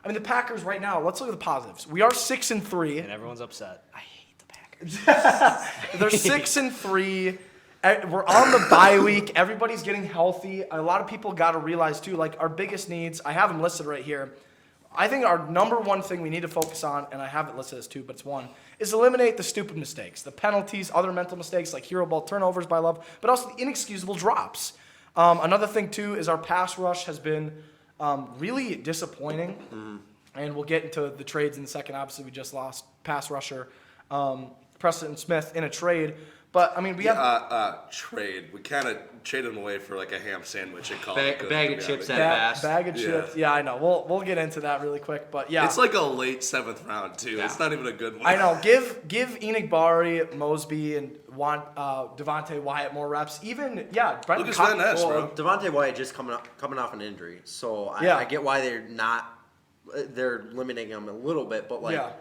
I mean, the Packers right now, let's look at the positives. We are 6-3. And everyone's upset. I hate the Packers. They're 6-3. We're on the bye week. Everybody's getting healthy. A lot of people got to realize, too, like our biggest needs, I have them listed right here. I think our number one thing we need to focus on, and I have it listed as 2, but it's 1, is eliminate the stupid mistakes, the penalties, other mental mistakes like hero ball turnovers by Love, but also the inexcusable drops. Another thing, too, is our pass rush has been really disappointing, and we'll get into the trades in a second. Obviously, we just lost pass rusher Preston Smith in a trade. But, I mean, we have... trade. We kind of traded him away for, like, a ham sandwich and called it. Bag of chips at best. Bag of chips. Yeah, I know. We'll get into that really quick. But, yeah. It's like a late 7th round, too. Yeah. It's not even a good one. I know. Give Enigbari, Mosby, and Devontae Wyatt more reps. Even, Brent Lucas Van Ness, bro. Devontae Wyatt just coming off an injury. So, I get why they're limiting him a little bit. But,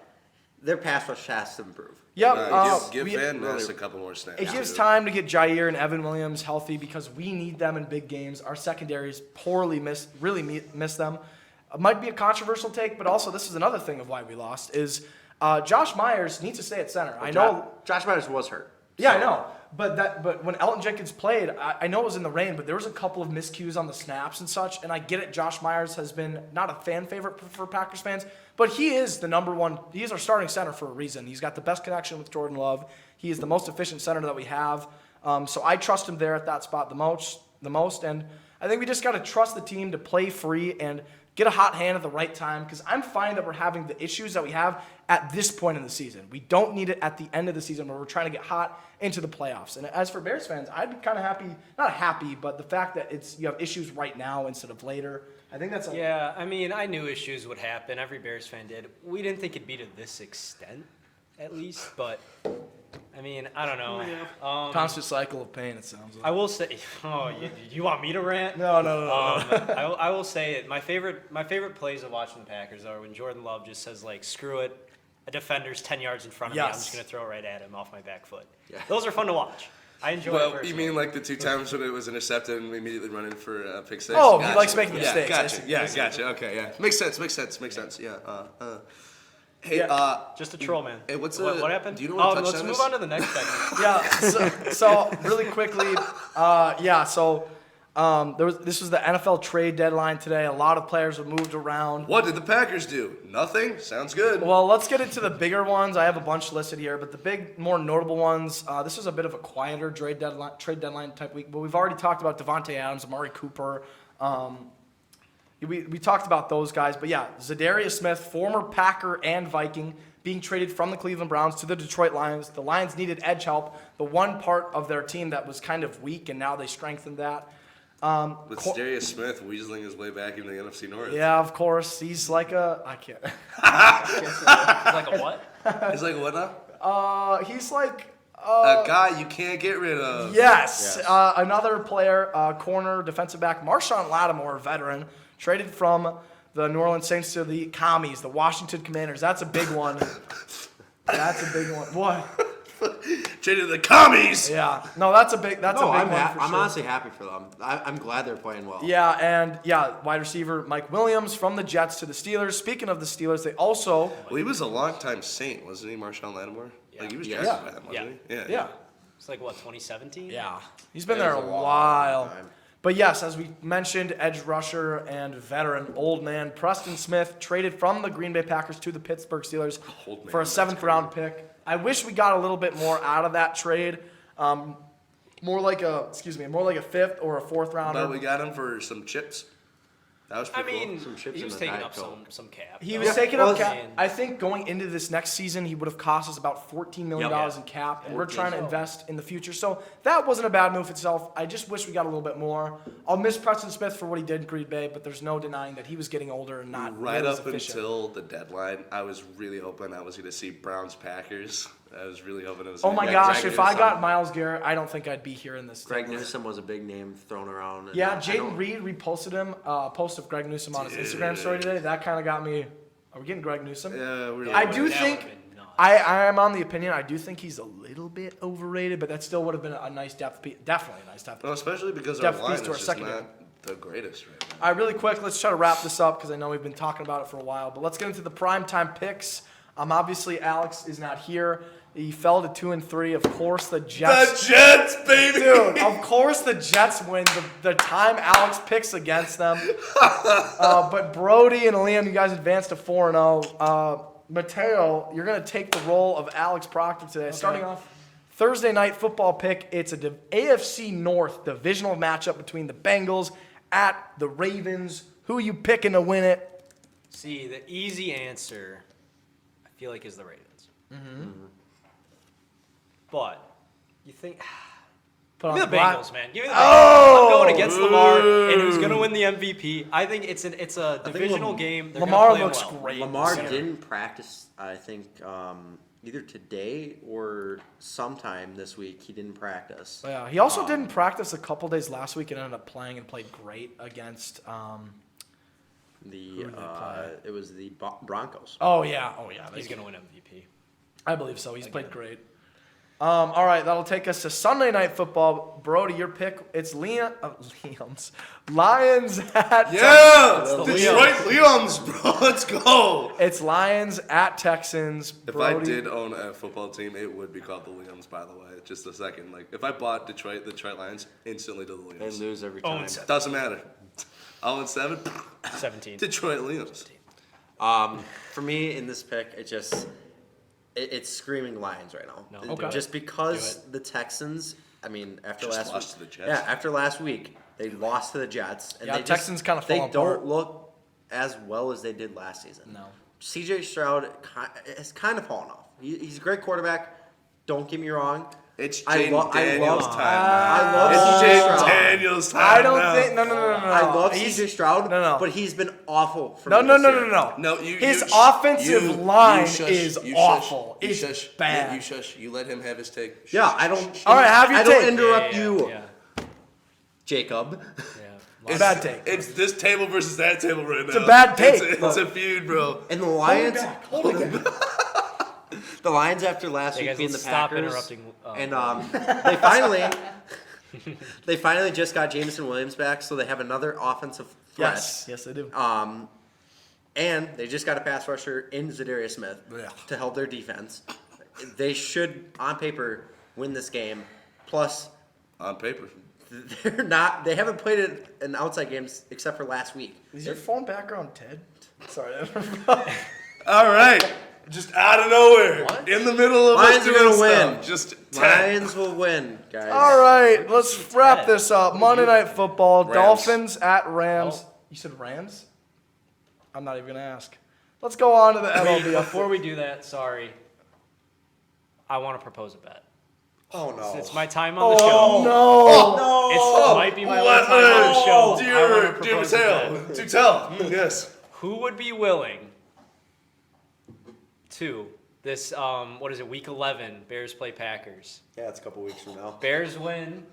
their pass rush has to improve. Yep. Give Van Ness a couple more snaps. It gives time to get Jair and Evan Williams healthy because we need them in big games. Our secondaries really miss them. It might be a controversial take, but also this is another thing of why we lost is Josh Myers needs to stay at center. I know Josh Myers was hurt. Yeah, I know. But when Elton Jenkins played, I know it was in the rain, but there was a couple of miscues on the snaps and such, and I get it. Josh Myers has been not a fan favorite for Packers fans, but he is the number one. He is our starting center for a reason. He's got the best connection with Jordan Love. He is the most efficient center that we have. So I trust him there at that spot the most, and I think we just got to trust the team to play free and get a hot hand at the right time because I'm fine that we're having the issues that we have at this point in the season. We don't need it at the end of the season where we're trying to get hot into the playoffs. And as for Bears fans, I'd be kind of happy, not happy, but the fact that you have issues right now instead of later. I think that's Yeah, I mean, I knew issues would happen. Every Bears fan did. We didn't think it'd be to this extent, at least, but I mean, I don't know. Constant cycle of pain, it sounds like. I will say, you want me to rant? No. I will say it. My favorite plays of watching the Packers are when Jordan Love just says like, "Screw it, a defender's 10 yards in front of me. I'm just gonna throw it right at him off my back foot." Yeah. Those are fun to watch. I enjoy it. Well, you mean like the 2 times when it was intercepted and we immediately run in for a pick six? Oh, he likes making mistakes. Gotcha. Okay, yeah. Makes sense. Yeah. Hey, just a troll, man. Hey, what happened? Do you know what touchdown let's move on to the next segment. So really quickly, this was the NFL trade deadline today. A lot of players were moved around. What did the Packers do? Nothing? Sounds good. Well, let's get into the bigger ones. I have a bunch listed here, but the big, more notable ones, this was a bit of a quieter trade deadline type week, but we've already talked about Devontae Adams, Amari Cooper. We talked about those guys, but Zadarius Smith, former Packer and Viking, being traded from the Cleveland Browns to the Detroit Lions. The Lions needed edge help, the one part of their team that was kind of weak, and now they strengthened that. With Zadarius Smith weaseling his way back into the NFC North. Yeah, of course. He's like I can't. He's like a what? He's like a what now? He's like a guy you can't get rid of. Yes. Another player, corner, defensive back, Marshawn Lattimore, veteran, traded from the New Orleans Saints to the Commies, the Washington Commanders. That's a big one. What? Traded to the Commies. Yeah. No, that's a big one for sure. I'm honestly happy for them. I'm glad they're playing well. Yeah, and wide receiver Mike Williams from the Jets to the Steelers. Speaking of the Steelers, they also... Well, he was a longtime Saint, wasn't he, Marshawn Lattimore? Yeah. Like, he was drafted by them, wasn't he? Yeah. It's like, what, 2017? Yeah. He's been there a while. But yes, as we mentioned, edge rusher and veteran old man Preston Smith traded from the Green Bay Packers to the Pittsburgh Steelers for a 7th-round pick. I wish we got a little bit more out of that trade. More like a 5th or a 4th rounder. But we got him for some chips. That was pretty cool. Some chips he was taking up some cap. He was taking up cap. I think going into this next season, he would have cost us about $14 million in cap, and we're trying to invest in the future. So that wasn't a bad move itself. I just wish we got a little bit more. I'll miss Preston Smith for what he did in Green Bay, but there's no denying that he was getting older and not right as up efficient. until the deadline. I was really hoping I was going to see Browns-Packers. I was really hoping it was. Oh my gosh! If I got Myles Garrett, I don't think I'd be here in this. Greg Newsome was a big name thrown around. Yeah, Jaden Reed reposted him. Post of Greg Newsome on his Instagram story today. That kind of got me. Are we getting Greg Newsome? Yeah, we're. I do think. I am on the opinion. I do think he's a little bit overrated, but that still would have been a nice depth piece. Definitely a nice depth. Well, especially because our line is just not the greatest right now. All right, really quick, let's try to wrap this up because I know we've been talking about it for a while. But let's get into the primetime picks. Obviously, Alex is not here. He fell to 2-3. Of course, the Jets. The Jets, baby. Dude, of course the Jets win the time Alex picks against them. But Brody and Liam, you guys advanced to 4-0. Matteo, you're going to take the role of Alex Proctor today. Okay. Starting off, Thursday night football pick. It's a AFC North divisional matchup between the Bengals at the Ravens. Who are you picking to win it? See, the easy answer, I feel like, is the Ravens. Mm-hmm. But you think... Give me the Bengals, man. Give me the Bengals. I'm going against Lamar, and who's going to win the MVP. I think it's a divisional game. They're Lamar play looks well. great. Lamar didn't practice, I think, either today or sometime this week. He didn't practice. Yeah, he also didn't practice a couple days last week and ended up playing and played great against it was the Broncos. Oh yeah. He's going to win MVP. I believe so. He's played great. All right, that'll take us to Sunday Night Football. Brody, your pick. It's Liam's Lions at Detroit Lions, bro. Let's go. It's Lions at Texans. If Brody. I did own a football team, it would be called the Lions. By the way, just a second. Like if I bought the Detroit Lions, instantly to the Lions. They lose every time. Doesn't matter. 0-7. 17. Detroit Lions. For me in this pick, it's screaming Lions right now. No. Okay. Just because the Texans, after Just last lost week, to the Jets. after last week, they lost to the Jets, and Yeah, Texans kind of fall they apart. don't look as well as they did last season. No. CJ Stroud has kind of fallen off. He's a great quarterback. Don't get me wrong. It's I Jaden Daniels' love- time I now. love It's CJ Jaden Stroud. Daniels' time I don't now. think. No. I love CJ Stroud, No. but he's been awful for No. me this year. No, His offensive line is awful. You It's shush. bad. You shush. You let him have his take. Shush. Yeah, I don't. All right, have your I don't take. interrupt Yeah. you, Yeah. Jacob. Yeah. Bad take. It's this table versus that table right now. It's a bad take. It's a feud, bro. And the Lions. Hold it back. The Lions after last Hey week guys, being the let's stop Packers, interrupting. and they finally just got Jameson Williams back, so they have another offensive threat. Yes, they do. And they just got a pass rusher in Zadarius Smith Yeah. to help their defense. They should, on paper, win this game. Plus, On paper. they're not. They haven't played in outside games except for last week. Is your phone background Ted? Sorry. All right. Just out of nowhere. What? In the middle of Lions us are doing gonna win. stuff. Just 10. Lions will win, guys. All right, let's wrap this up. Monday Night Football, Rams. Dolphins at Rams. Oh. You said Rams? I'm not even going to ask. Let's go on to the MLB. Before we do that, sorry, I want to propose a bet. Oh no! It's my time on the show. Oh, It might be my last time on the show. I wanna Dear propose a Mateo. bet. Do tell. Yes. Who would be willing to this? What is it? Week 11. Bears play Packers. Yeah, it's a couple weeks from now. Bears win.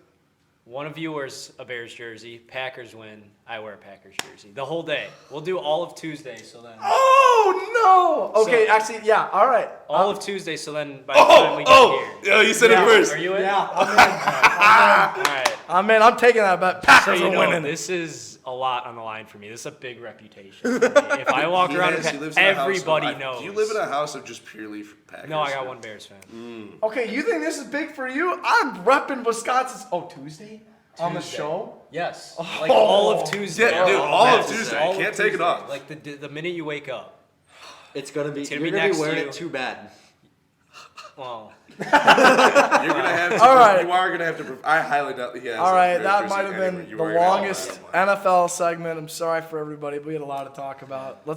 One of you wears a Bears jersey. Packers win. I wear a Packers jersey. The whole day. We'll do all of Tuesday. So then. Oh, no. Okay, So- actually, yeah, all right. All of Tuesday. So then by the time we get here. Yeah, you said it first. Are you in? Yeah, All right. I'm taking that bet. So Packers you are know, winning. this is a lot on the line for me. This is a big reputation for me. If I walk around, everybody knows. You live in a house of just purely Packers. No, I got one Bears fan. Okay, you think this is big for you? I'm repping Wisconsin's. Oh, Tuesday? On the show? Yes. Like all of Tuesday. Yeah, dude, all of Tuesday. Tuesday. All of Can't take it Tuesday. off. Like the minute you wake up. It's gonna be. gonna You're be gonna next be to wearing you. it too bad. Well, You're gonna have to. All right. You are gonna have to. I highly doubt he has. All a right, Bears that jersey might have anyway. been You the are gonna have longest that one. NFL segment. I'm sorry for everybody, but we had a lot to talk about. Let's